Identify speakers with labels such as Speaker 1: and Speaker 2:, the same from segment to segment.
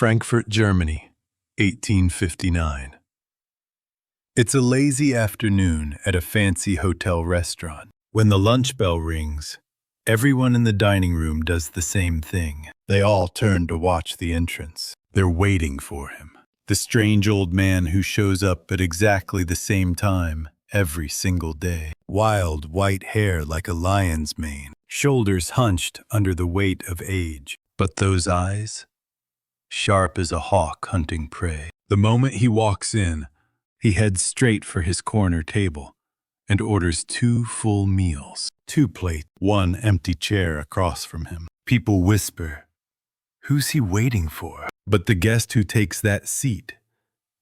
Speaker 1: Frankfurt, Germany, 1859. It's a lazy afternoon at a fancy hotel restaurant. When the lunch bell rings, everyone in the dining room does the same thing. They all turn to watch the entrance. They're waiting for him. The strange old man who shows up at exactly the same time every single day. Wild white hair like a lion's mane, shoulders hunched under the weight of age. But those eyes, sharp as a hawk hunting prey. The moment he walks in, he heads straight for his corner table and orders 2 full meals. 2 plates, 1 empty chair across from him. People whisper, "Who's he waiting for?" But the guest who takes that seat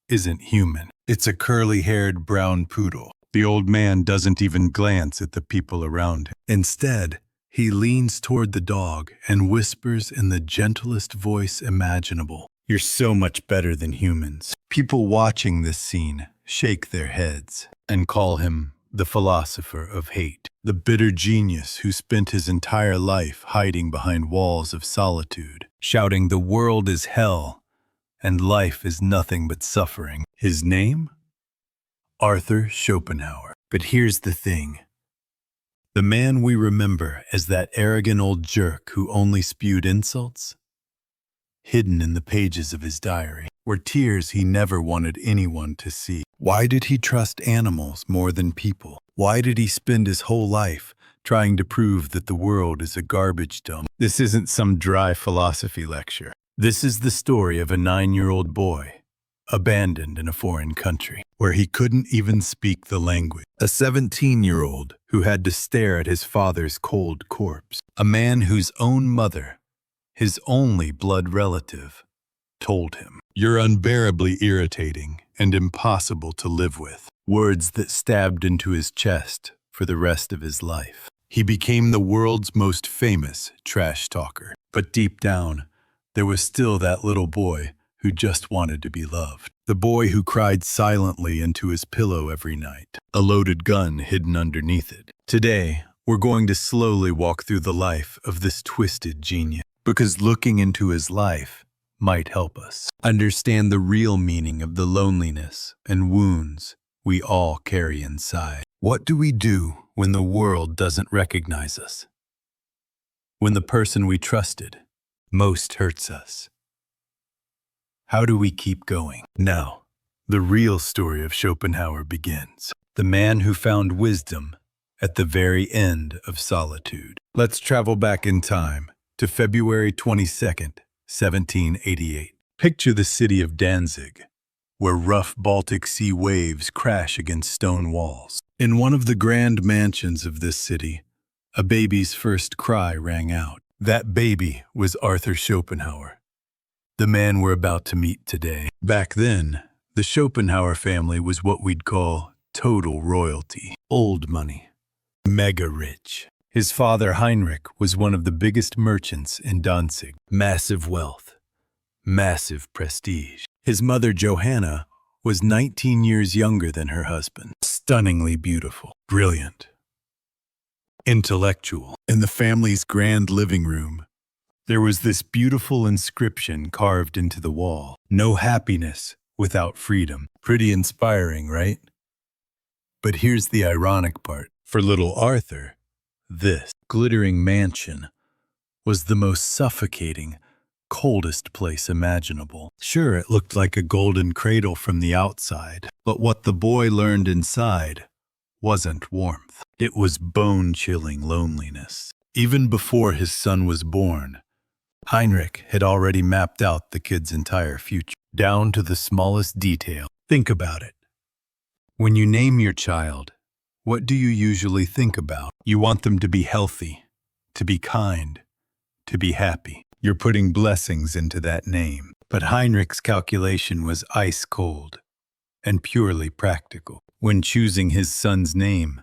Speaker 1: isn't human. It's a curly-haired brown poodle. The old man doesn't even glance at the people around him. Instead, he leans toward the dog and whispers in the gentlest voice imaginable, "You're so much better than humans." People watching this scene shake their heads and call him the philosopher of hate, the bitter genius who spent his entire life hiding behind walls of solitude, shouting the world is hell and life is nothing but suffering. His name? Arthur Schopenhauer. But here's the thing. The man we remember as that arrogant old jerk who only spewed insults? Hidden in the pages of his diary were tears he never wanted anyone to see. Why did he trust animals more than people? Why did he spend his whole life trying to prove that the world is a garbage dump? This isn't some dry philosophy lecture. This is the story of a 9-year-old boy, abandoned in a foreign country, where he couldn't even speak the language. A 17-year-old who had to stare at his father's cold corpse. A man whose own mother, his only blood relative, told him, "You're unbearably irritating and impossible to live with." Words that stabbed into his chest for the rest of his life. He became the world's most famous trash talker. But deep down, there was still that little boy who just wanted to be loved. The boy who cried silently into his pillow every night, a loaded gun hidden underneath it. Today, we're going to slowly walk through the life of this twisted genius, because looking into his life might help us understand the real meaning of the loneliness and wounds we all carry inside. What do we do when the world doesn't recognize us? When the person we trusted most hurts us? How do we keep going? Now, the real story of Schopenhauer begins. The man who found wisdom at the very end of solitude. Let's travel back in time to February 22nd, 1788. Picture the city of Danzig, where rough Baltic Sea waves crash against stone walls. In one of the grand mansions of this city, a baby's first cry rang out. That baby was Arthur Schopenhauer, the man we're about to meet today. Back then, the Schopenhauer family was what we'd call total royalty. Old money. Mega rich. His father Heinrich was one of the biggest merchants in Danzig. Massive wealth. Massive prestige. His mother Johanna was 19 years younger than her husband. Stunningly beautiful. Brilliant. Intellectual. In the family's grand living room, there was this beautiful inscription carved into the wall. No happiness without freedom. Pretty inspiring, right? But here's the ironic part. For little Arthur, this glittering mansion was the most suffocating, coldest place imaginable. Sure, it looked like a golden cradle from the outside, but what the boy learned inside wasn't warmth. It was bone-chilling loneliness. Even before his son was born, Heinrich had already mapped out the kid's entire future, down to the smallest detail. Think about it. When you name your child, what do you usually think about? You want them to be healthy, to be kind, to be happy. You're putting blessings into that name. But Heinrich's calculation was ice cold and purely practical. When choosing his son's name,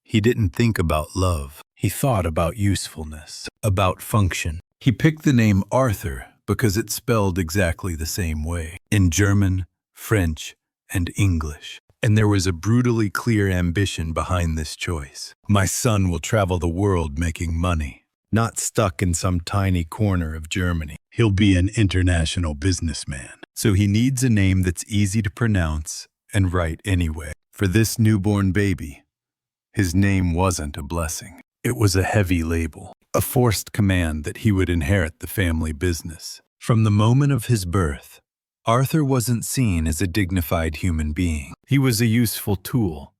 Speaker 1: he didn't think about love. He thought about usefulness, about function. He picked the name Arthur because it spelled exactly the same way in German, French, and English. And there was a brutally clear ambition behind this choice. My son will travel the world making money, not stuck in some tiny corner of Germany. He'll be an international businessman. So he needs a name that's easy to pronounce and write anyway. For this newborn baby, his name wasn't a blessing. It was a heavy label, a forced command that he would inherit the family business. From the moment of his birth, Arthur wasn't seen as a dignified human being. He was a useful tool,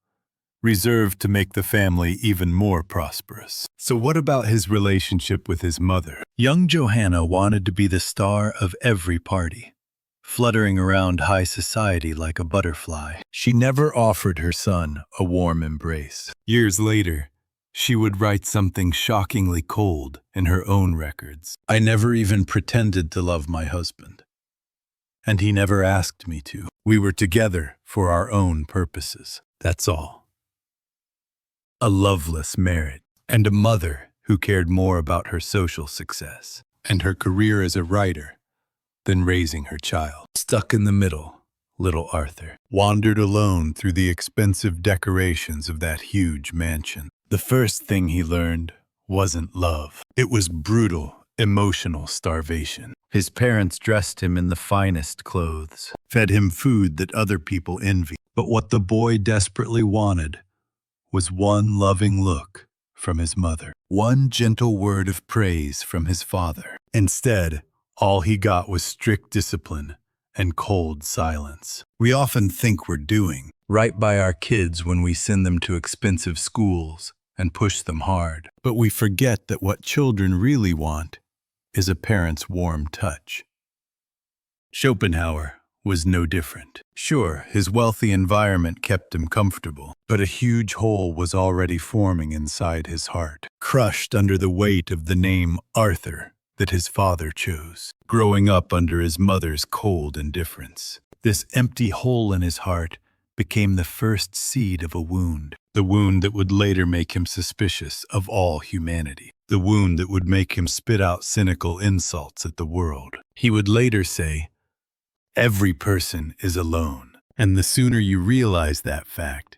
Speaker 1: reserved to make the family even more prosperous. So what about his relationship with his mother? Young Johanna wanted to be the star of every party, fluttering around high society like a butterfly. She never offered her son a warm embrace. Years later, she would write something shockingly cold in her own records. I never even pretended to love my husband, and he never asked me to. We were together for our own purposes. That's all. A loveless marriage, and a mother who cared more about her social success and her career as a writer than raising her child. Stuck in the middle, little Arthur wandered alone through the expensive decorations of that huge mansion. The first thing he learned wasn't love. It was brutal, emotional starvation. His parents dressed him in the finest clothes, fed him food that other people envied. But what the boy desperately wanted was one loving look from his mother, one gentle word of praise from his father. Instead, all he got was strict discipline and cold silence. We often think we're doing right by our kids when we send them to expensive schools and push them hard. But we forget that what children really want is a parent's warm touch. Schopenhauer was no different. Sure, his wealthy environment kept him comfortable, but a huge hole was already forming inside his heart, crushed under the weight of the name Arthur that his father chose. Growing up under his mother's cold indifference, this empty hole in his heart became the first seed of a wound, the wound that would later make him suspicious of all humanity, the wound that would make him spit out cynical insults at the world. He would later say, "Every person is alone," and the sooner you realize that fact,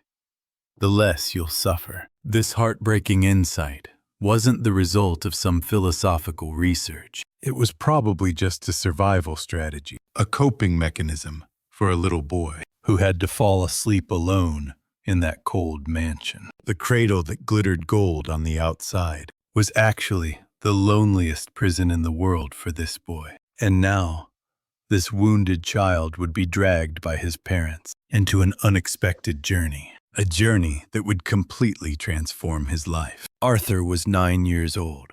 Speaker 1: the less you'll suffer. This heartbreaking insight wasn't the result of some philosophical research. It was probably just a survival strategy, a coping mechanism for a little boy who had to fall asleep alone in that cold mansion. The cradle that glittered gold on the outside was actually the loneliest prison in the world for this boy. And now, this wounded child would be dragged by his parents into an unexpected journey, a journey that would completely transform his life. Arthur was 9 years old.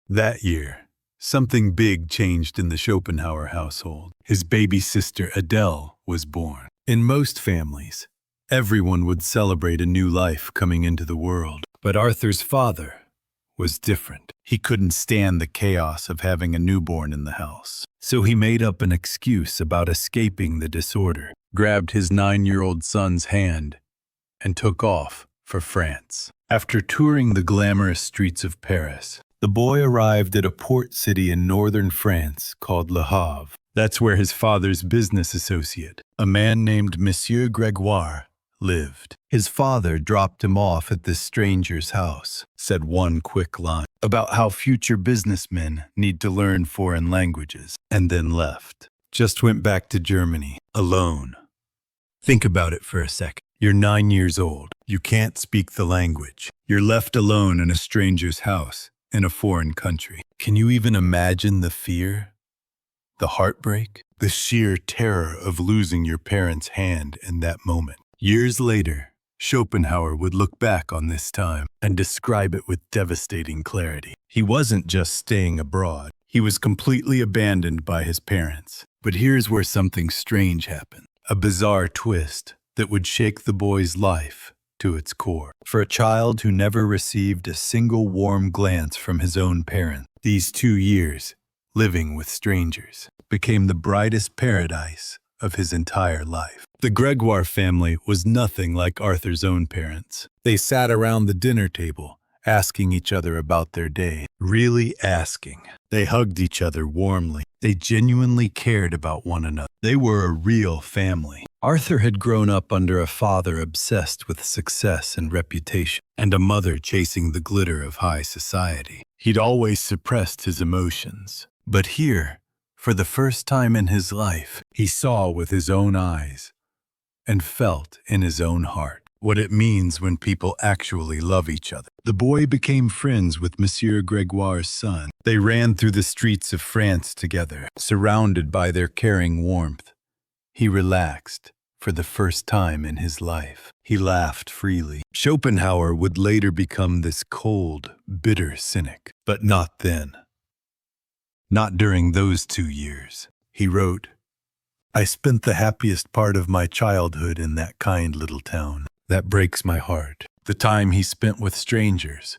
Speaker 1: That year, something big changed in the Schopenhauer household. His baby sister Adele was born. In most families, everyone would celebrate a new life coming into the world. But Arthur's father was different. He couldn't stand the chaos of having a newborn in the house. So he made up an excuse about escaping the disorder, grabbed his 9-year-old son's hand, and took off for France. After touring the glamorous streets of Paris, the boy arrived at a port city in northern France called Le Havre. That's where his father's business associate, a man named Monsieur Gregoire, lived. His father dropped him off at this stranger's house, said one quick line about how future businessmen need to learn foreign languages, and then left. Just went back to Germany, alone. Think about it for a second. You're 9 years old. You can't speak the language. You're left alone in a stranger's house in a foreign country. Can you even imagine the fear? The heartbreak? The sheer terror of losing your parents' hand in that moment. Years later, Schopenhauer would look back on this time and describe it with devastating clarity. He wasn't just staying abroad. He was completely abandoned by his parents. But here's where something strange happened. A bizarre twist that would shake the boy's life to its core. For a child who never received a single warm glance from his own parents, these 2 years, living with strangers, became the brightest paradise of his entire life. The Gregoire family was nothing like Arthur's own parents. They sat around the dinner table, asking each other about their day. Really asking. They hugged each other warmly. They genuinely cared about one another. They were a real family. Arthur had grown up under a father obsessed with success and reputation, and a mother chasing the glitter of high society. He'd always suppressed his emotions. But here, for the first time in his life, he saw with his own eyes and felt in his own heart what it means when people actually love each other. The boy became friends with Monsieur Gregoire's son. They ran through the streets of France together, surrounded by their caring warmth. He relaxed for the first time in his life. He laughed freely. Schopenhauer would later become this cold, bitter cynic, but not then. Not during those 2 years. He wrote, "I spent the happiest part of my childhood in that kind little town. That breaks my heart. The time he spent with strangers,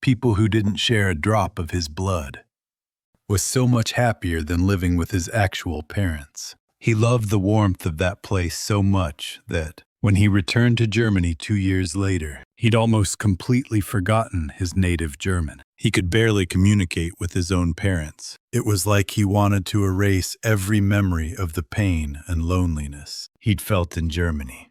Speaker 1: people who didn't share a drop of his blood, was so much happier than living with his actual parents." He loved the warmth of that place so much that, when he returned to Germany 2 years later, he'd almost completely forgotten his native German. He could barely communicate with his own parents. It was like he wanted to erase every memory of the pain and loneliness he'd felt in Germany.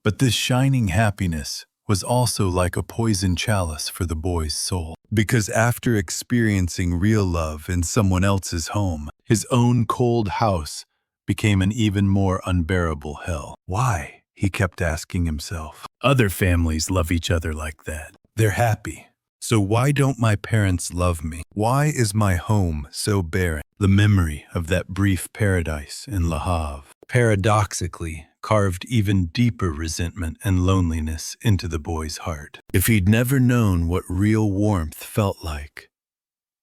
Speaker 1: But this shining happiness was also like a poison chalice for the boy's soul, because after experiencing real love in someone else's home, his own cold house became an even more unbearable hell. Why? He kept asking himself. Other families love each other like that. They're happy. So why don't my parents love me? Why is my home so barren? The memory of that brief paradise in Le Havre paradoxically carved even deeper resentment and loneliness into the boy's heart. If he'd never known what real warmth felt like,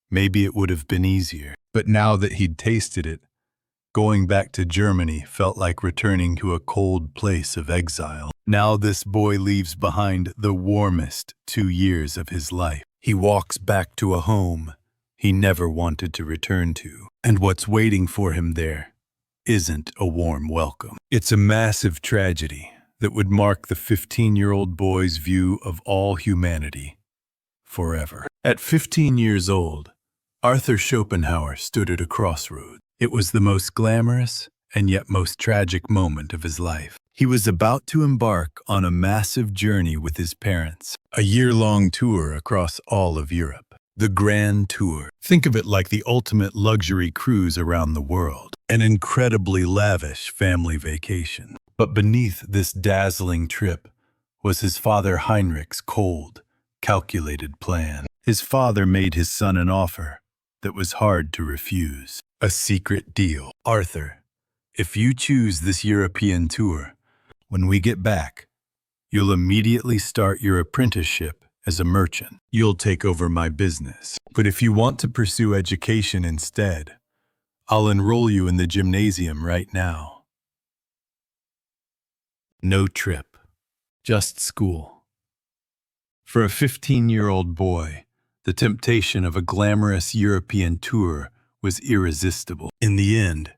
Speaker 1: maybe it would have been easier. But now that he'd tasted it, going back to Germany felt like returning to a cold place of exile. Now this boy leaves behind the warmest 2 years of his life. He walks back to a home he never wanted to return to. And what's waiting for him there isn't a warm welcome. It's a massive tragedy that would mark the 15-year-old boy's view of all humanity forever. At 15 years old, Arthur Schopenhauer stood at a crossroads. It was the most glamorous and yet most tragic moment of his life. He was about to embark on a massive journey with his parents, a year-long tour across all of Europe. The Grand Tour. Think of it like the ultimate luxury cruise around the world, an incredibly lavish family vacation. But beneath this dazzling trip was his father Heinrich's cold, calculated plan. His father made his son an offer that was hard to refuse. A secret deal. "Arthur, if you choose this European tour, when we get back, you'll immediately start your apprenticeship as a merchant. You'll take over my business. But if you want to pursue education instead, I'll enroll you in the gymnasium right now." No trip, just school. For a 15-year-old boy, the temptation of a glamorous European tour was irresistible. In the end,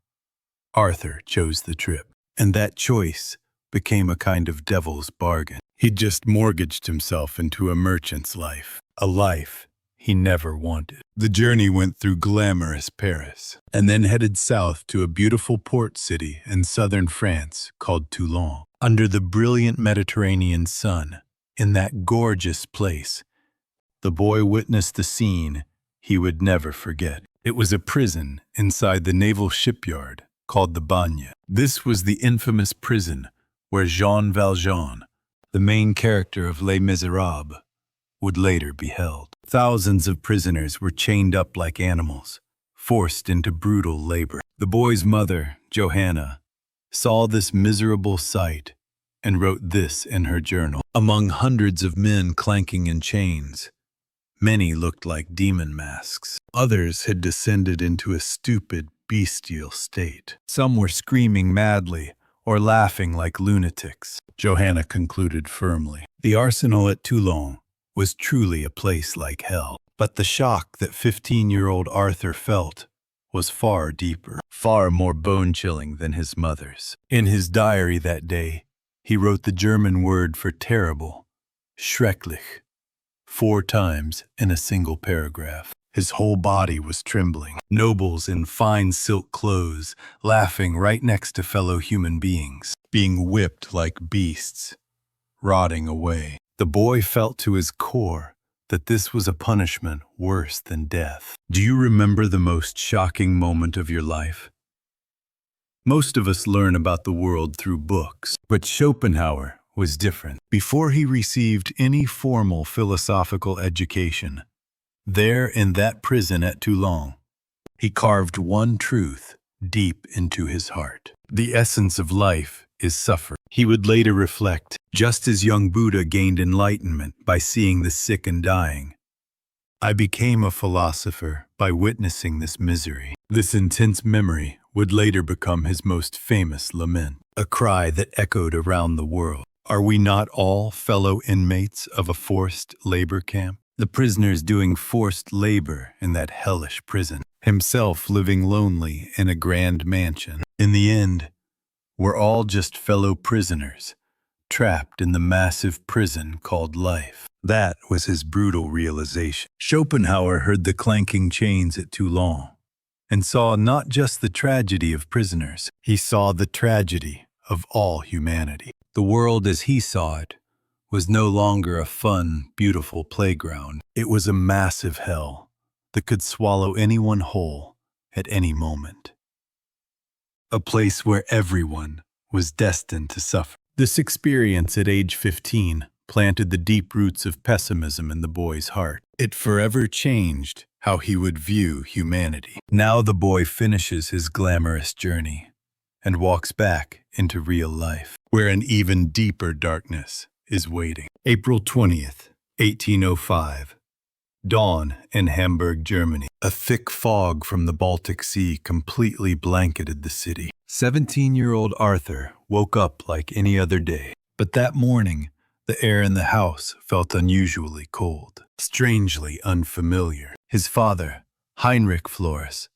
Speaker 1: Arthur chose the trip, and that choice became a kind of devil's bargain. He'd just mortgaged himself into a merchant's life, a life he never wanted. The journey went through glamorous Paris, and then headed south to a beautiful port city in southern France called Toulon. Under the brilliant Mediterranean sun, in that gorgeous place, the boy witnessed a scene he would never forget. It was a prison inside the naval shipyard called the Bagne. This was the infamous prison where Jean Valjean, the main character of Les Miserables, would later be held. Thousands of prisoners were chained up like animals, forced into brutal labor. The boy's mother, Johanna, saw this miserable sight and wrote this in her journal. Among hundreds of men clanking in chains, many looked like demon masks. Others had descended into a stupid, bestial state. Some were screaming madly or laughing like lunatics. Johanna concluded firmly. The arsenal at Toulon was truly a place like hell. But the shock that 15-year-old Arthur felt was far deeper, far more bone-chilling than his mother's. In his diary that day, he wrote the German word for terrible, schrecklich, 4 times in a single paragraph. His whole body was trembling. Nobles in fine silk clothes, laughing right next to fellow human beings, being whipped like beasts, rotting away. The boy felt to his core that this was a punishment worse than death. Do you remember the most shocking moment of your life? Most of us learn about the world through books, but Schopenhauer was different. Before he received any formal philosophical education, there in that prison at Toulon, he carved one truth deep into his heart. The essence of life is suffering. He would later reflect, just as young Buddha gained enlightenment by seeing the sick and dying, I became a philosopher by witnessing this misery. This intense memory would later become his most famous lament, a cry that echoed around the world. Are we not all fellow inmates of a forced labor camp? The prisoners doing forced labor in that hellish prison, himself living lonely in a grand mansion. In the end, we're all just fellow prisoners, trapped in the massive prison called life. That was his brutal realization. Schopenhauer heard the clanking chains at Toulon and saw not just the tragedy of prisoners, he saw the tragedy of all humanity. The world as he saw it was no longer a fun, beautiful playground. It was a massive hell that could swallow anyone whole at any moment. A place where everyone was destined to suffer. This experience at age 15 planted the deep roots of pessimism in the boy's heart. It forever changed how he would view humanity. Now the boy finishes his glamorous journey and walks back into real life, where an even deeper darkness is waiting. April 20th, 1805. Dawn in Hamburg, Germany. A thick fog from the Baltic Sea completely blanketed the city. 17-year-old Arthur woke up like any other day, but that morning, the air in the house felt unusually cold, strangely unfamiliar. His father, Heinrich Flores,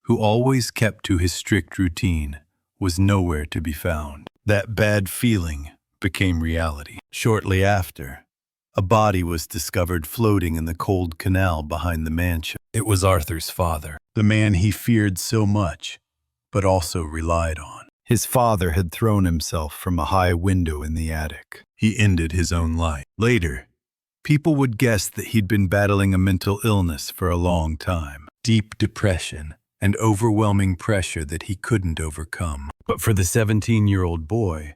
Speaker 1: who always kept to his strict routine, was nowhere to be found. That bad feeling became reality. Shortly after, a body was discovered floating in the cold canal behind the mansion. It was Arthur's father, the man he feared so much, but also relied on. His father had thrown himself from a high window in the attic. He ended his own life. Later, people would guess that he'd been battling a mental illness for a long time, deep depression and overwhelming pressure that he couldn't overcome. But for the 17-year-old boy,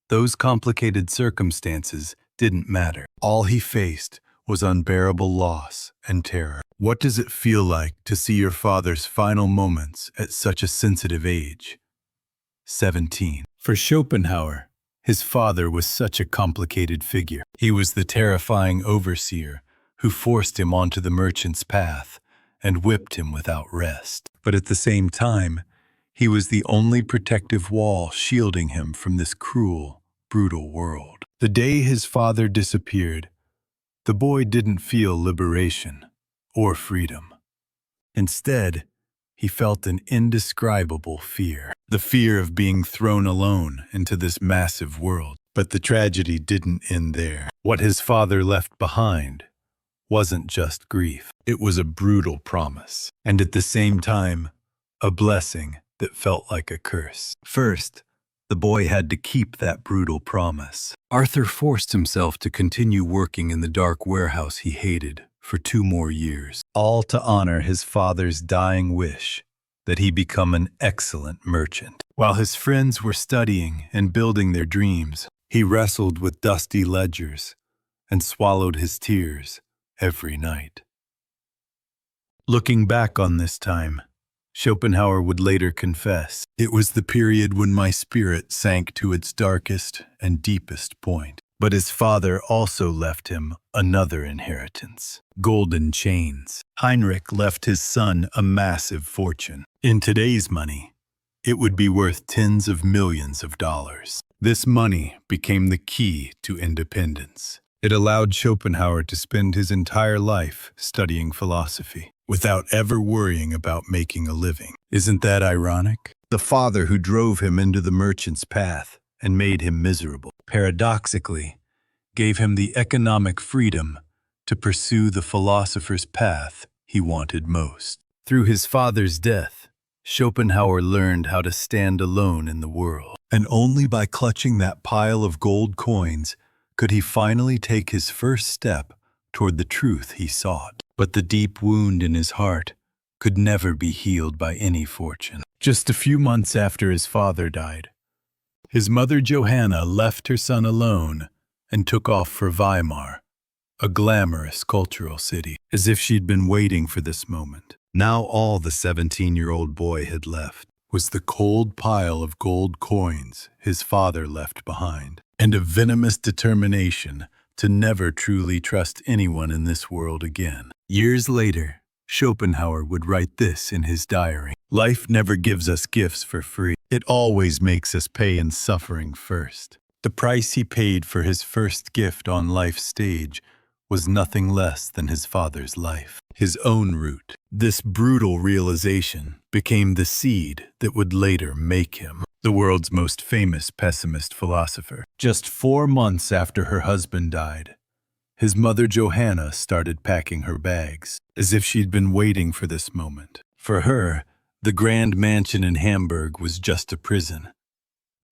Speaker 1: those complicated circumstances didn't matter. All he faced was unbearable loss and terror. What does it feel like to see your father's final moments at such a sensitive age? 17. For Schopenhauer, his father was such a complicated figure. He was the terrifying overseer who forced him onto the merchant's path and whipped him without rest. But at the same time, he was the only protective wall shielding him from this cruel, brutal world. The day his father disappeared, the boy didn't feel liberation or freedom. Instead, he felt an indescribable fear, the fear of being thrown alone into this massive world. But the tragedy didn't end there. What his father left behind wasn't just grief. It was a brutal promise, and at the same time, a blessing that felt like a curse. First, the boy had to keep that brutal promise. Arthur forced himself to continue working in the dark warehouse he hated for 2 more years, all to honor his father's dying wish that he become an excellent merchant. While his friends were studying and building their dreams, he wrestled with dusty ledgers and swallowed his tears every night. Looking back on this time, Schopenhauer would later confess, "It was the period when my spirit sank to its darkest and deepest point." But his father also left him another inheritance: golden chains. Heinrich left his son a massive fortune. In today's money, it would be worth tens of millions of dollars. This money became the key to independence. It allowed Schopenhauer to spend his entire life studying philosophy without ever worrying about making a living. Isn't that ironic? The father who drove him into the merchant's path and made him miserable, paradoxically, gave him the economic freedom to pursue the philosopher's path he wanted most. Through his father's death, Schopenhauer learned how to stand alone in the world. And only by clutching that pile of gold coins could he finally take his first step toward the truth he sought. But the deep wound in his heart could never be healed by any fortune. Just a few months after his father died, his mother Johanna left her son alone and took off for Weimar, a glamorous cultural city, as if she'd been waiting for this moment. Now all the 17-year-old boy had left was the cold pile of gold coins his father left behind, and a venomous determination to never truly trust anyone in this world again. Years later, Schopenhauer would write this in his diary: "Life never gives us gifts for free. It always makes us pay in suffering first." The price he paid for his first gift on life's stage was nothing less than his father's life, his own root. This brutal realization became the seed that would later make him the world's most famous pessimist philosopher. Just 4 months after her husband died, his mother Johanna started packing her bags, as if she'd been waiting for this moment. For her, the grand mansion in Hamburg was just a prison,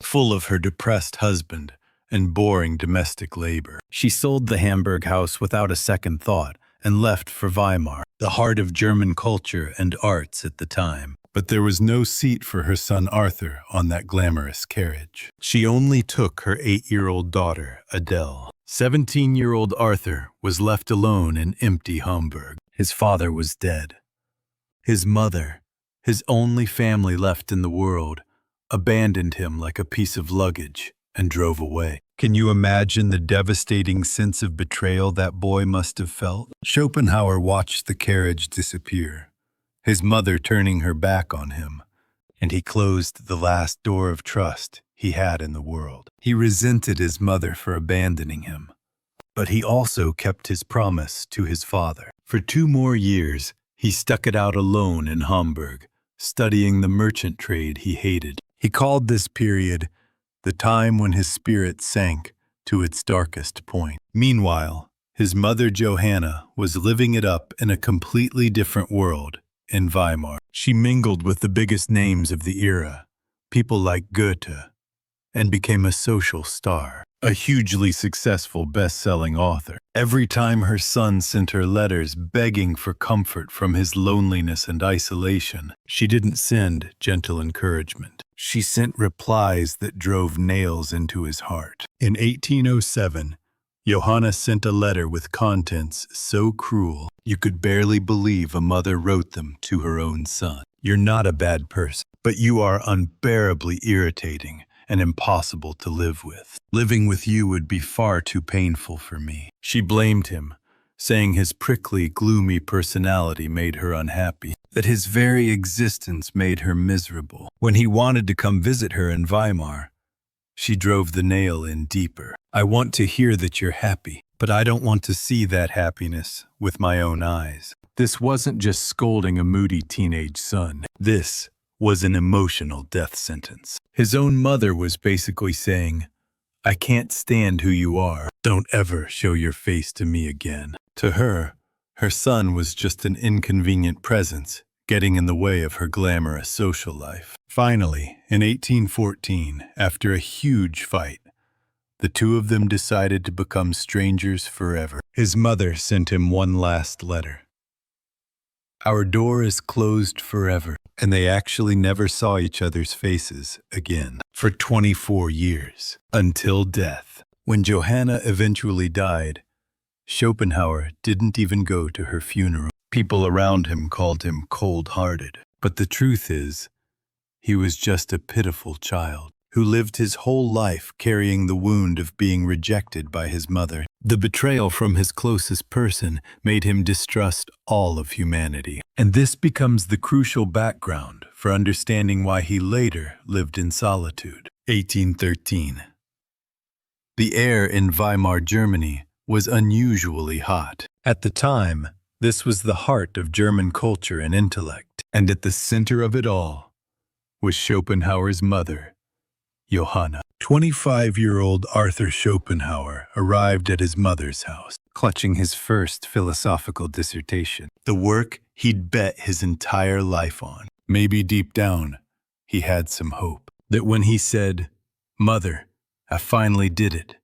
Speaker 1: full of her depressed husband and boring domestic labor. She sold the Hamburg house without a second thought and left for Weimar, the heart of German culture and arts at the time. But there was no seat for her son Arthur on that glamorous carriage. She only took her 8-year-old daughter, Adele. 17-year-old Arthur was left alone in empty Hamburg. His father was dead. His mother, his only family left in the world, abandoned him like a piece of luggage and drove away. Can you imagine the devastating sense of betrayal that boy must have felt? Schopenhauer watched the carriage disappear, his mother turning her back on him, and he closed the last door of trust he had in the world. He resented his mother for abandoning him, but he also kept his promise to his father. For 2 more years, he stuck it out alone in Hamburg, studying the merchant trade he hated. He called this period the time when his spirit sank to its darkest point. Meanwhile, his mother Johanna was living it up in a completely different world in Weimar. She mingled with the biggest names of the era, people like Goethe, and became a social star, a hugely successful best-selling author. Every time her son sent her letters begging for comfort from his loneliness and isolation, she didn't send gentle encouragement. She sent replies that drove nails into his heart. In 1807, Johanna sent a letter with contents so cruel you could barely believe a mother wrote them to her own son. "You're not a bad person, but you are unbearably irritating and impossible to live with. Living with you would be far too painful for me." She blamed him, saying his prickly, gloomy personality made her unhappy, that his very existence made her miserable. When he wanted to come visit her in Weimar, she drove the nail in deeper. "I want to hear that you're happy, but I don't want to see that happiness with my own eyes." This wasn't just scolding a moody teenage son. This was an emotional death sentence. His own mother was basically saying, "I can't stand who you are. Don't ever show your face to me again." To her, her son was just an inconvenient presence, getting in the way of her glamorous social life. Finally, in 1814, after a huge fight, the two of them decided to become strangers forever. His mother sent him one last letter: "Our door is closed forever." And they actually never saw each other's faces again for 24 years, until death. When Johanna eventually died, Schopenhauer didn't even go to her funeral. People around him called him cold-hearted. But the truth is, he was just a pitiful child who lived his whole life carrying the wound of being rejected by his mother. The betrayal from his closest person made him distrust all of humanity. And this becomes the crucial background for understanding why he later lived in solitude. 1813. The air in Weimar, Germany was unusually hot. At the time, this was the heart of German culture and intellect. And at the center of it all was Schopenhauer's mother, Johanna. 25-year-old Arthur Schopenhauer arrived at his mother's house, clutching his first philosophical dissertation, the work he'd bet his entire life on. Maybe deep down, he had some hope that when he said, "Mother, I finally did it,"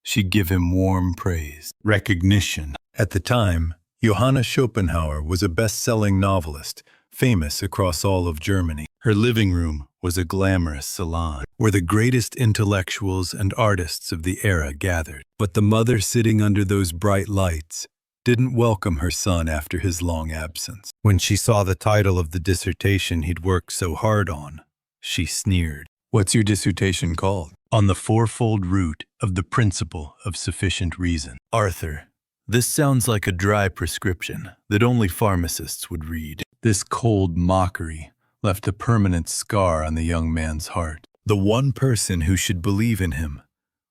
Speaker 1: she'd give him warm praise, recognition. At the time, Johanna Schopenhauer was a best-selling novelist, famous across all of Germany. Her living room was a glamorous salon where the greatest intellectuals and artists of the era gathered. But the mother sitting under those bright lights didn't welcome her son after his long absence. When she saw the title of the dissertation he'd worked so hard on, she sneered. "What's your dissertation called?" "On the fourfold root of the principle of sufficient reason." "Arthur, this sounds like a dry prescription that only pharmacists would read." This cold mockery left a permanent scar on the young man's heart. The one person who should believe in him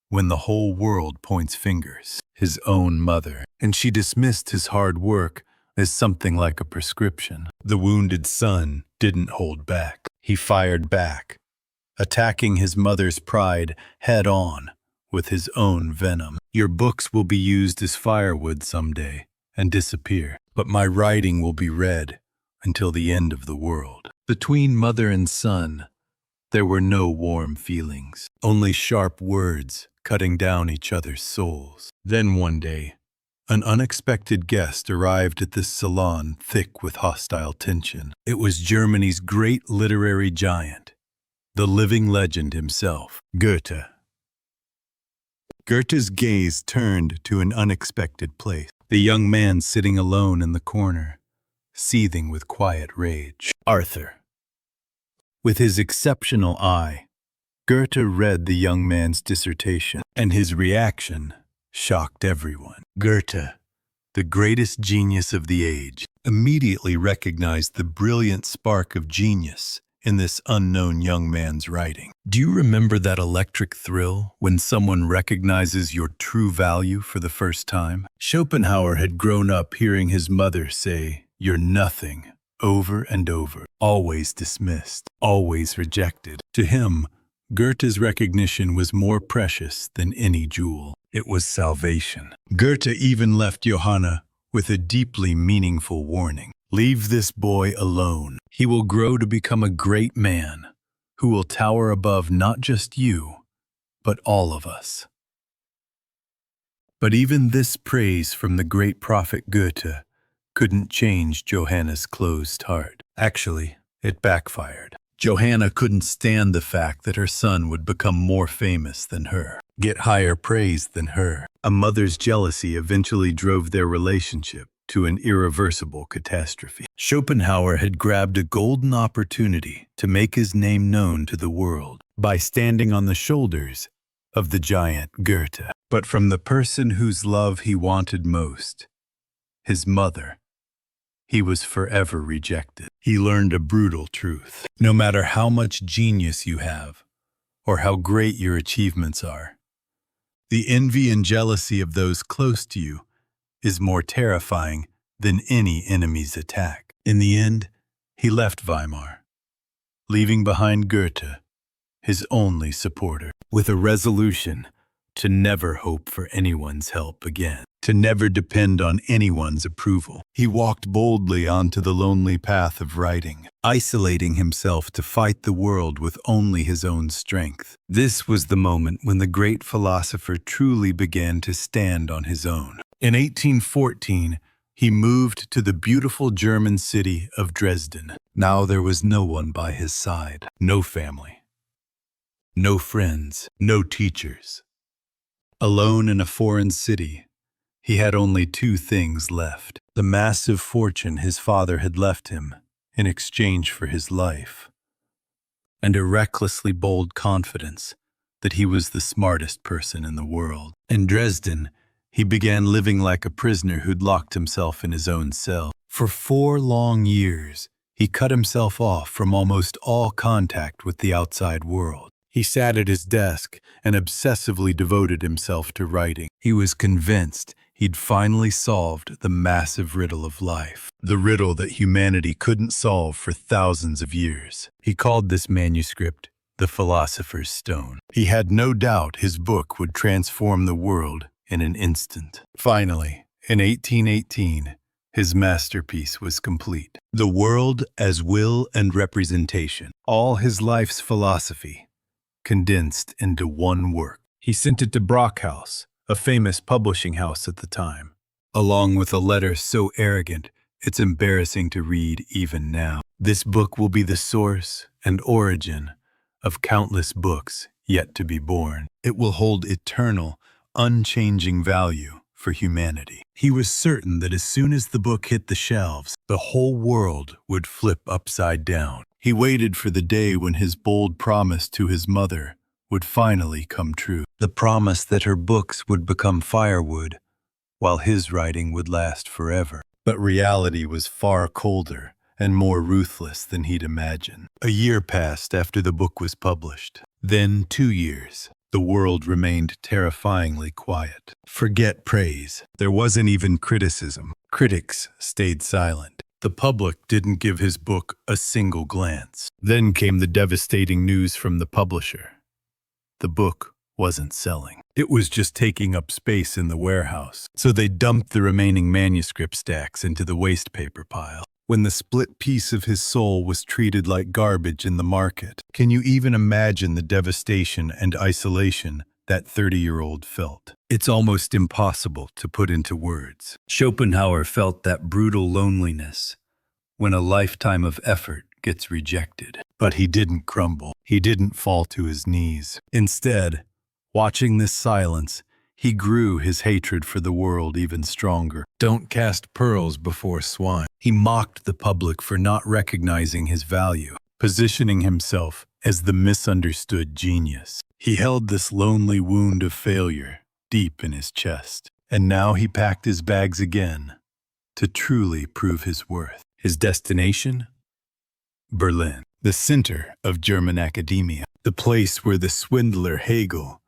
Speaker 1: when the whole world points fingers, his own mother. And she dismissed his hard work as something like a prescription. The wounded son didn't hold back. He fired back, attacking his mother's pride head on with his own venom. "Your books will be used as firewood someday and disappear, but my writing will be read until the end of the world." Between mother and son, there were no warm feelings, only sharp words cutting down each other's souls. Then one day, an unexpected guest arrived at this salon thick with hostile tension. It was Germany's great literary giant, the living legend himself, Goethe. Goethe's gaze turned to an unexpected place. The young man sitting alone in the corner, seething with quiet rage. "Arthur." With his exceptional eye, Goethe read the young man's dissertation, and his reaction shocked everyone. Goethe, the greatest genius of the age, immediately recognized the brilliant spark of genius in this unknown young man's writing. Do you remember that electric thrill when someone recognizes your true value for the first time? Schopenhauer had grown up hearing his mother say, "You're nothing," over and over, always dismissed, always rejected. To him, Goethe's recognition was more precious than any jewel. It was salvation. Goethe even left Johanna with a deeply meaningful warning. "Leave this boy alone. He will grow to become a great man who will tower above not just you, but all of us." But even this praise from the great prophet Goethe couldn't change Johanna's closed heart. Actually, it backfired. Johanna couldn't stand the fact that her son would become more famous than her, get higher praise than her. A mother's jealousy eventually drove their relationship to an irreversible catastrophe. Schopenhauer had grabbed a golden opportunity to make his name known to the world by standing on the shoulders of the giant Goethe. But from the person whose love he wanted most, his mother, he was forever rejected. He learned a brutal truth. No matter how much genius you have, or how great your achievements are, the envy and jealousy of those close to you is more terrifying than any enemy's attack. In the end, he left Weimar, leaving behind Goethe, his only supporter, with a resolution to never hope for anyone's help again, to never depend on anyone's approval. He walked boldly onto the lonely path of writing, isolating himself to fight the world with only his own strength. This was the moment when the great philosopher truly began to stand on his own. In 1814, he moved to the beautiful German city of Dresden. Now there was no one by his side, no family, no friends, no teachers. Alone in a foreign city, he had only two things left: the massive fortune his father had left him in exchange for his life, and a recklessly bold confidence that he was the smartest person in the world. In Dresden, he began living like a prisoner who'd locked himself in his own cell. For 4 long years, he cut himself off from almost all contact with the outside world. He sat at his desk and obsessively devoted himself to writing. He was convinced he'd finally solved the massive riddle of life, the riddle that humanity couldn't solve for thousands of years. He called this manuscript the Philosopher's Stone. He had no doubt his book would transform the world in an instant. Finally, in 1818, His masterpiece was complete. The World as Will and Representation. All his life's philosophy condensed into one work. He sent it to Brockhaus, a famous publishing house at the time, along with a letter so arrogant it's embarrassing to read even now. This book will be the source and origin of countless books yet to be born. It will hold eternal, unchanging value for humanity. He was certain that as soon as the book hit the shelves, the whole world would flip upside down. He waited for the day when his bold promise to his mother would finally come true. The promise that her books would become firewood, while his writing would last forever. But reality was far colder and more ruthless than he'd imagined. A year passed after the book was published. Then 2 years. The world remained terrifyingly quiet. Forget praise. There wasn't even criticism. Critics stayed silent. The public didn't give his book a single glance. Then came the devastating news from the publisher. The book wasn't selling. It was just taking up space in the warehouse. So they dumped the remaining manuscript stacks into the waste paper pile. When the split piece of his soul was treated like garbage in the market. Can you even imagine the devastation and isolation that 30-year-old felt? It's almost impossible to put into words. Schopenhauer felt that brutal loneliness when a lifetime of effort gets rejected. But he didn't crumble. He didn't fall to his knees. Instead, watching this silence, he grew his hatred for the world even stronger. Don't cast pearls before swine. He mocked the public for not recognizing his value, positioning himself as the misunderstood genius. He held this lonely wound of failure deep in his chest. And now he packed his bags again to truly prove his worth. His destination? Berlin, the center of German academia, the place where the swindler Hegel,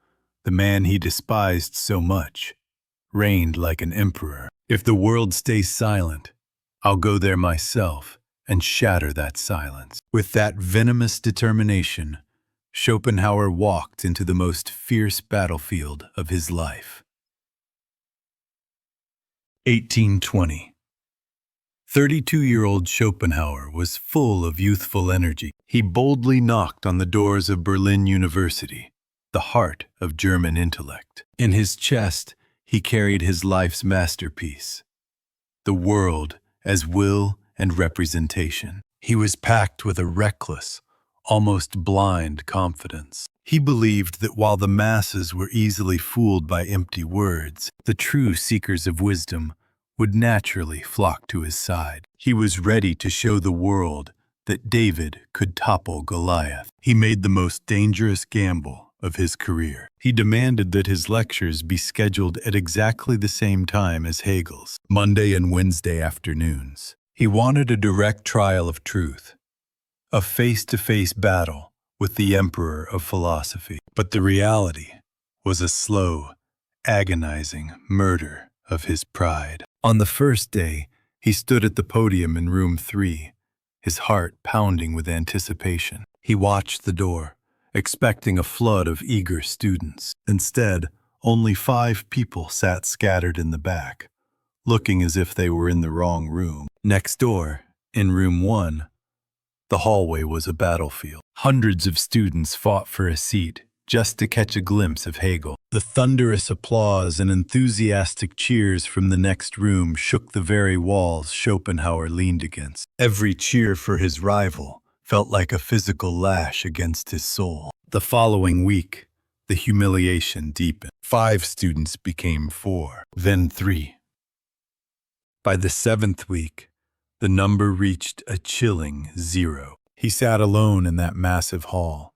Speaker 1: the man he despised so much, reigned like an emperor. If the world stays silent, I'll go there myself and shatter that silence. With that venomous determination, Schopenhauer walked into the most fierce battlefield of his life. 1820. 32-year-old Schopenhauer was full of youthful energy. He boldly knocked on the doors of Berlin University, the heart of German intellect. In his chest, he carried his life's masterpiece, The World as Will and Representation. He was packed with a reckless, almost blind confidence. He believed that while the masses were easily fooled by empty words, the true seekers of wisdom would naturally flock to his side. He was ready to show the world that David could topple Goliath. He made the most dangerous gamble of his career. He demanded that his lectures be scheduled at exactly the same time as Hegel's, Monday and Wednesday afternoons. He wanted a direct trial of truth, a face-to-face battle with the emperor of philosophy. But the reality was a slow, agonizing murder of his pride. On the first day, he stood at the podium in room 3, his heart pounding with anticipation. He watched the door, expecting a flood of eager students. Instead, only 5 people sat scattered in the back, looking as if they were in the wrong room. Next door, in room 1, the hallway was a battlefield. Hundreds of students fought for a seat just to catch a glimpse of Hegel. The thunderous applause and enthusiastic cheers from the next room shook the very walls Schopenhauer leaned against. Every cheer for his rival felt like a physical lash against his soul. The following week, the humiliation deepened. 5 students became 4, then 3. By the 7th week, the number reached a chilling 0. He sat alone in that massive hall,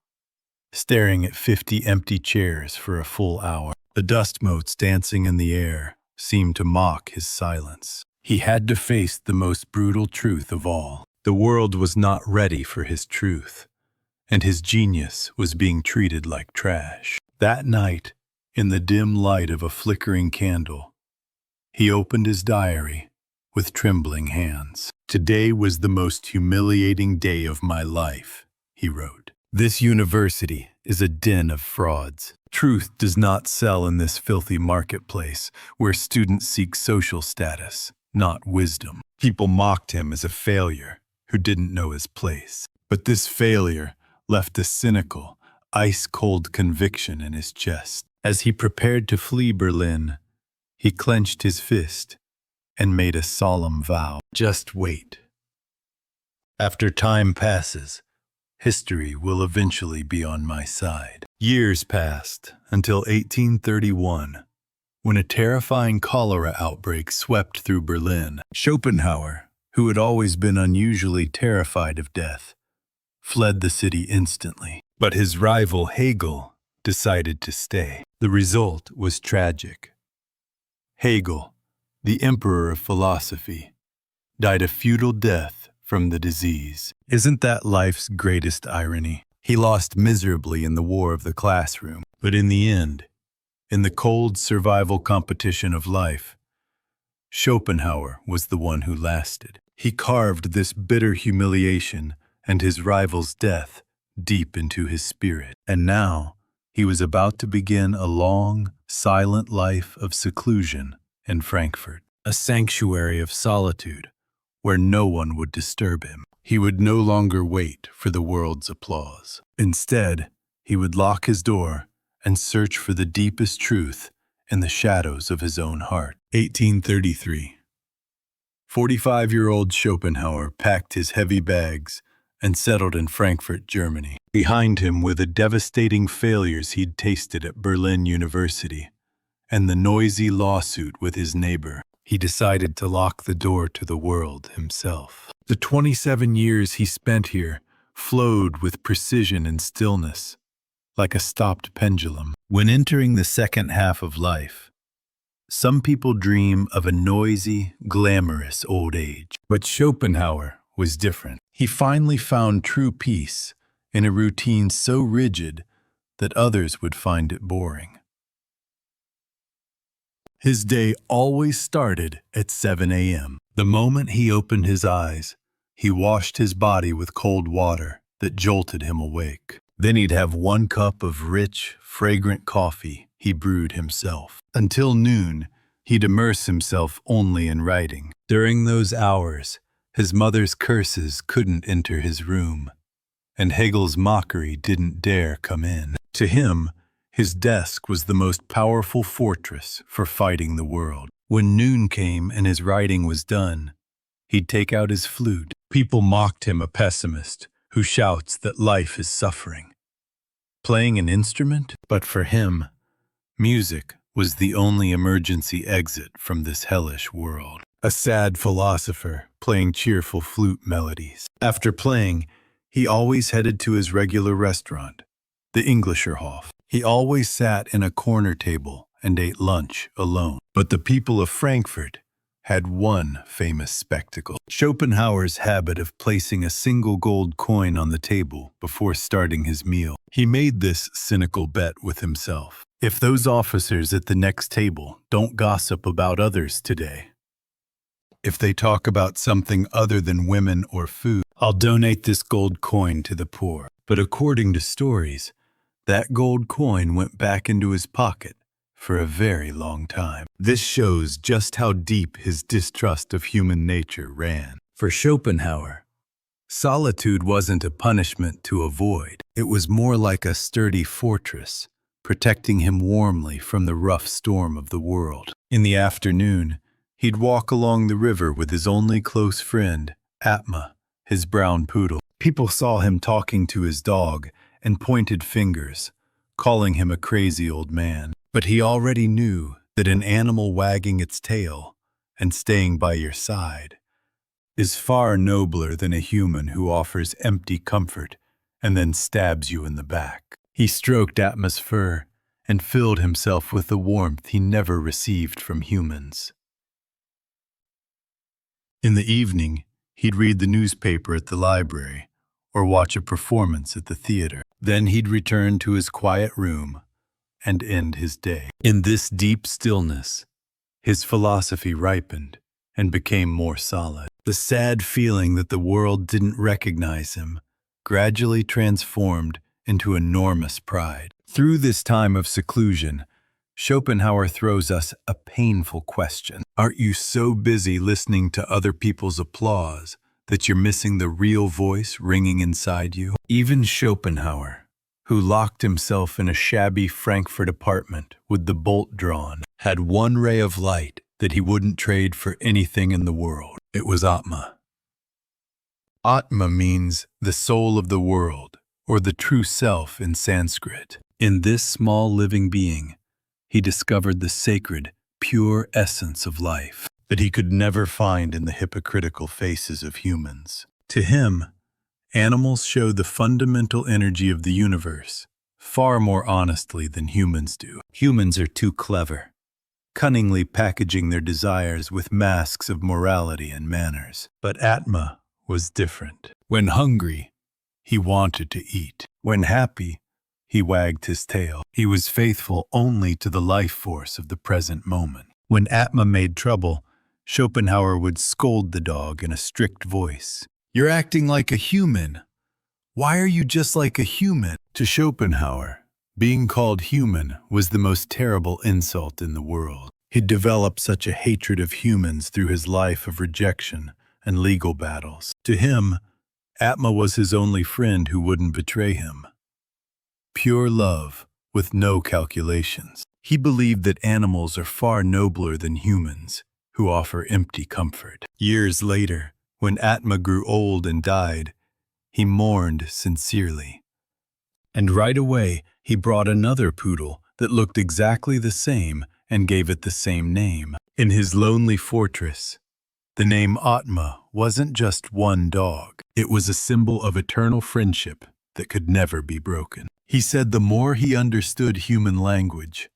Speaker 1: staring at 50 empty chairs for a full hour. The dust motes dancing in the air seemed to mock his silence. He had to face the most brutal truth of all. The world was not ready for his truth, and his genius was being treated like trash. That night, in the dim light of a flickering candle, he opened his diary with trembling hands. "Today was the most humiliating day of my life," he wrote. "This university is a den of frauds. Truth does not sell in this filthy marketplace where students seek social status. not wisdom. People mocked him as a failure who didn't know his place. But this failure left a cynical, ice-cold conviction in his chest. As he prepared to flee Berlin, he clenched his fist and made a solemn vow. Just wait. After time passes, history will eventually be on my side. Years passed until 1831, when a terrifying cholera outbreak swept through Berlin. Schopenhauer, who had always been unusually terrified of death, fled the city instantly. But his rival Hegel decided to stay. The result was tragic. Hegel, the emperor of philosophy, died a futile death from the disease. Isn't that life's greatest irony? He lost miserably in the war of the classroom, but in the end, in the cold survival competition of life, Schopenhauer was the one who lasted. He carved this bitter humiliation and his rival's death deep into his spirit. And now, he was about to begin a long, silent life of seclusion in Frankfurt, a sanctuary of solitude where no one would disturb him. He would no longer wait for the world's applause. Instead, he would lock his door and search for the deepest truth in the shadows of his own heart. 1833. 45-year-old Schopenhauer packed his heavy bags and settled in Frankfurt, Germany. Behind him were the devastating failures he'd tasted at Berlin University and the noisy lawsuit with his neighbor. He decided to lock the door to the world himself. The 27 years he spent here flowed with precision and stillness, like a stopped pendulum. When entering the second half of life, some people dream of a noisy, glamorous old age. But Schopenhauer was different. He finally found true peace in a routine so rigid that others would find it boring. His day always started at 7 a.m. The moment he opened his eyes, he washed his body with cold water that jolted him awake. Then he'd have 1 cup of rich, fragrant coffee he brewed himself. Until noon, he'd immerse himself only in writing. During those hours, his mother's curses couldn't enter his room, and Hegel's mockery didn't dare come in. To him, his desk was the most powerful fortress for fighting the world. When noon came and his writing was done, he'd take out his flute. People mocked him a pessimist who shouts that life is suffering. Playing an instrument? But for him, music was the only emergency exit from this hellish world. A sad philosopher playing cheerful flute melodies. After playing, he always headed to his regular restaurant, the Englischerhof. He always sat in a corner table and ate lunch alone. But the people of Frankfurt had one famous spectacle: Schopenhauer's habit of placing a single gold coin on the table before starting his meal. He made this cynical bet with himself. If those officers at the next table don't gossip about others today, if they talk about something other than women or food, I'll donate this gold coin to the poor. But according to stories, that gold coin went back into his pocket for a very long time. This shows just how deep his distrust of human nature ran. For Schopenhauer, solitude wasn't a punishment to avoid. It was more like a sturdy fortress, protecting him warmly from the rough storm of the world. In the afternoon, he'd walk along the river with his only close friend, Atma, his brown poodle. People saw him talking to his dog and pointed fingers, calling him a crazy old man. But he already knew that an animal wagging its tail and staying by your side is far nobler than a human who offers empty comfort and then stabs you in the back. He stroked Atma's fur and filled himself with the warmth he never received from humans. In the evening, he'd read the newspaper at the library or watch a performance at the theater. Then he'd return to his quiet room and end his day. In this deep stillness, his philosophy ripened and became more solid. The sad feeling that the world didn't recognize him gradually transformed into enormous pride. Through this time of seclusion, Schopenhauer throws us a painful question. Aren't you so busy listening to other people's applause that you're missing the real voice ringing inside you? Even Schopenhauer, who locked himself in a shabby Frankfurt apartment with the bolt drawn, had one ray of light that he wouldn't trade for anything in the world. It was Atma. Atma means the soul of the world, or the true self in Sanskrit. In this small living being, he discovered the sacred, pure essence of life that he could never find in the hypocritical faces of humans. To him, animals show the fundamental energy of the universe far more honestly than humans do. Humans are too clever, cunningly packaging their desires with masks of morality and manners. But Atma was different. When hungry, he wanted to eat. When happy, he wagged his tail. He was faithful only to the life force of the present moment. When Atma made trouble, Schopenhauer would scold the dog in a strict voice. "You're acting like a human. Why are you just like a human?" To Schopenhauer, being called human was the most terrible insult in the world. He'd developed such a hatred of humans through his life of rejection and legal battles. To him, Atma was his only friend who wouldn't betray him. Pure love, with no calculations. He believed that animals are far nobler than humans, who offer empty comfort. Years later, when Atma grew old and died, he mourned sincerely. And right away, he brought another poodle that looked exactly the same and gave it the same name. In his lonely fortress, the name Atma wasn't just one dog. It was a symbol of eternal friendship that could never be broken. He said the more he understood human language,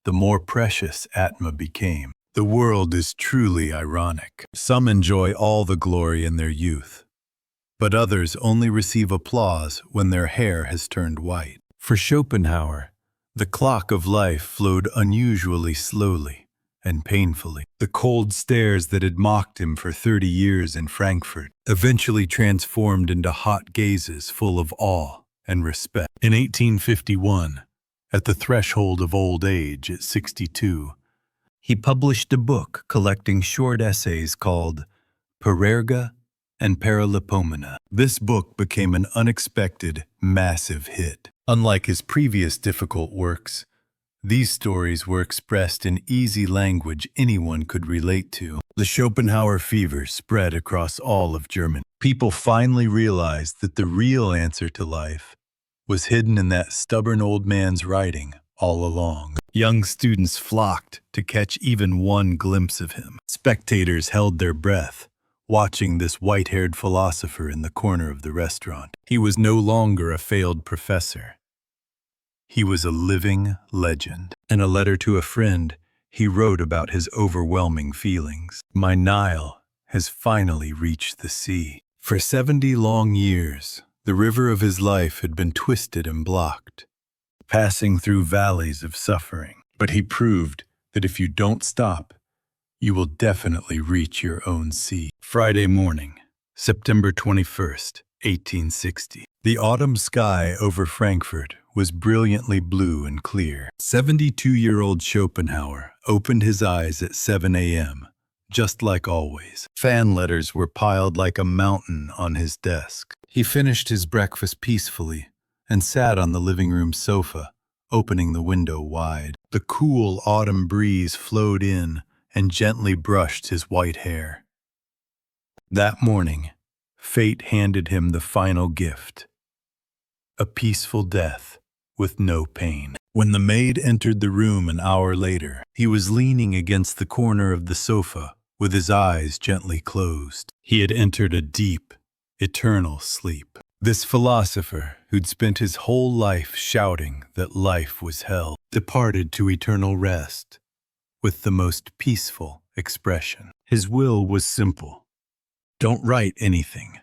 Speaker 1: the more precious Atma became. The world is truly ironic. Some enjoy all the glory in their youth, but others only receive applause when their hair has turned white. For Schopenhauer, the clock of life flowed unusually slowly and painfully. The cold stares that had mocked him for 30 years in Frankfurt eventually transformed into hot gazes full of awe and respect. In 1851, at the threshold of old age at 62, he published a book collecting short essays called Parerga and Paralipomena. This book became an unexpected, massive hit. Unlike his previous difficult works, these stories were expressed in easy language anyone could relate to. The Schopenhauer fever spread across all of Germany. People finally realized that the real answer to life was hidden in that stubborn old man's writing all along. Young students flocked to catch even one glimpse of him. Spectators held their breath, watching this white-haired philosopher in the corner of the restaurant. He was no longer a failed professor. He was a living legend. In a letter to a friend, he wrote about his overwhelming feelings. "My Nile has finally reached the sea." For 70 long years, the river of his life had been twisted and blocked, passing through valleys of suffering. But he proved that if you don't stop, you will definitely reach your own sea. Friday morning, September 21st, 1860. The autumn sky over Frankfurt was brilliantly blue and clear. 72-year-old Schopenhauer opened his eyes at 7 a.m., just like always. Fan letters were piled like a mountain on his desk. He finished his breakfast peacefully and sat on the living room sofa, opening the window wide. The cool autumn breeze flowed in and gently brushed his white hair. That morning, fate handed him the final gift: a peaceful death with no pain. When the maid entered the room an hour later, he was leaning against the corner of the sofa with his eyes gently closed. He had entered a deep, eternal sleep. This philosopher, who'd spent his whole life shouting that life was hell, departed to eternal rest with the most peaceful expression. His will was simple. Don't write anything.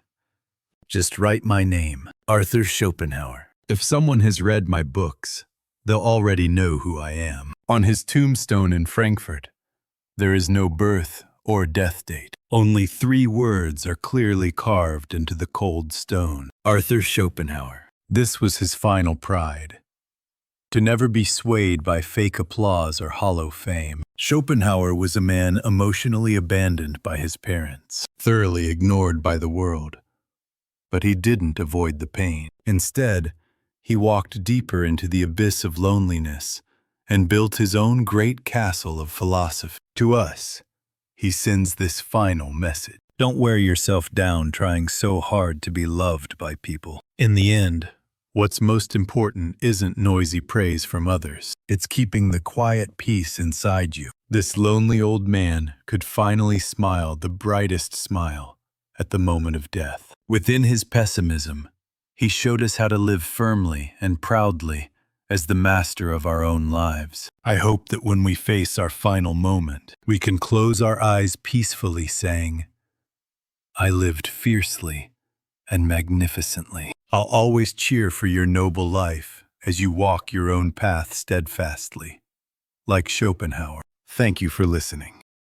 Speaker 1: Just write my name, Arthur Schopenhauer. If someone has read my books, they'll already know who I am. On his tombstone in Frankfurt, there is no birth or death date. Only 3 words are clearly carved into the cold stone: Arthur Schopenhauer. This was his final pride. to never be swayed by fake applause or hollow fame. Schopenhauer was a man emotionally abandoned by his parents, thoroughly ignored by the world. But he didn't avoid the pain. Instead, he walked deeper into the abyss of loneliness and built his own great castle of philosophy. To us, he sends this final message. Don't wear yourself down trying so hard to be loved by people. In the end, what's most important isn't noisy praise from others. It's keeping the quiet peace inside you. This lonely old man could finally smile the brightest smile at the moment of death. Within his pessimism, he showed us how to live firmly and proudly as the master of our own lives. I hope that when we face our final moment, we can close our eyes peacefully saying, I lived fiercely and magnificently. I'll always cheer for your noble life as you walk your own path steadfastly, like Schopenhauer. Thank you for listening.